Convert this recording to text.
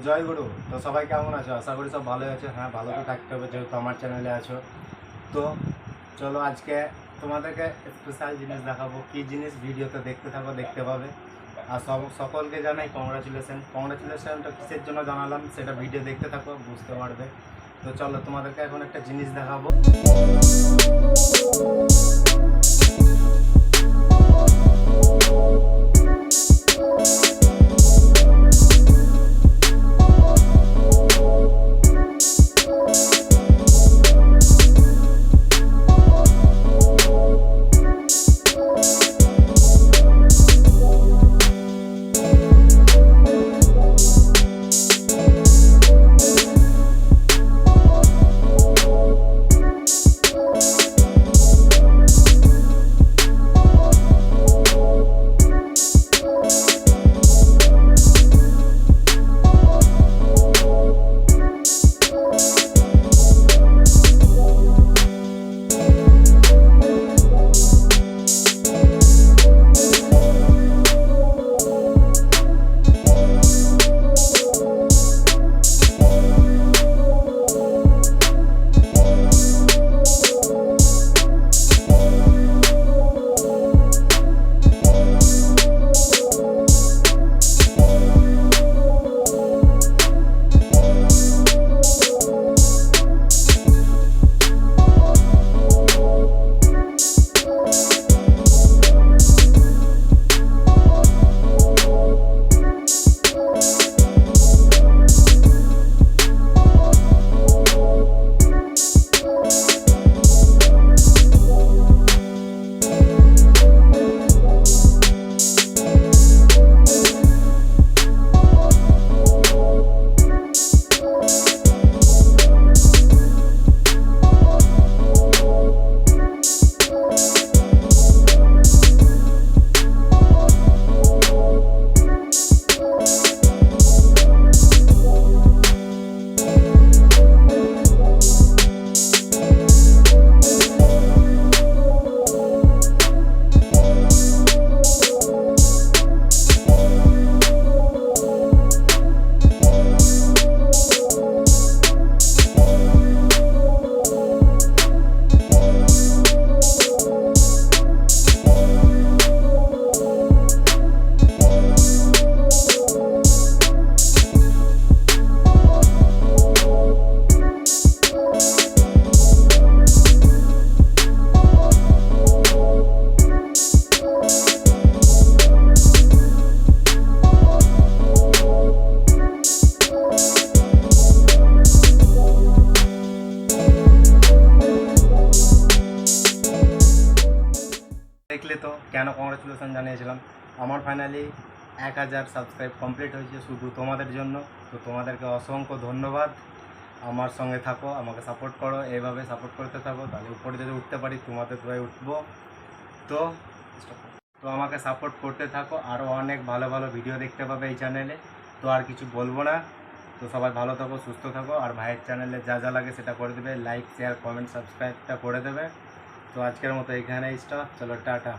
জয় গুরু। তো সবাই কেমন আছো? আশা করি সব ভালো আছো। হ্যাঁ, ভালো তো থাকতে হবে যেহেতু আমার চ্যানেলে আছো। তো চলো আজকে তোমাদেরকে স্পেশাল জিনিস দেখাবো। কী জিনিস ভিডিওতে দেখতে থাকো, দেখতে পাবে। আর সকলকে জানাই কংগ্রাচুলেশনটা কিসের জন্য জানালাম সেটা ভিডিও দেখতে থাকো, বুঝতে পারবে। তো চলো তোমাদেরকে এখন একটা জিনিস দেখাবো। দেখলে তো কেন কংগ্রাচুলেশন জানিয়েছিলাম। আমার ফাইনালি 1000 সাবস্ক্রাইব কমপ্লিট হয়েছে শুধু তোমাদের জন্য। তো তোমাদেরকে অসংখ্য ধন্যবাদ। আমার সঙ্গে থাকো, আমাকে সাপোর্ট করো, এইভাবে সাপোর্ট করতে থাকো, তাহলে উপরে যদি উঠতে পারি তোমাদের দোয়ায় উঠবো। তো তো আমাকে সাপোর্ট করতে থাকো, আরও অনেক ভালো ভালো ভিডিও দেখতে পাবে এই চ্যানেলে। তো আর কিছু বলবো না। তো সবাই ভালো থাকো, সুস্থ থাকো, আর ভাইয়ের চ্যানেলে যা যা লাগে সেটা করে দেবে, লাইক শেয়ার কমেন্ট সাবস্ক্রাইবটা করে দেবে। তো আজকের মতো এখানেই স্টপ, চলো টাটা।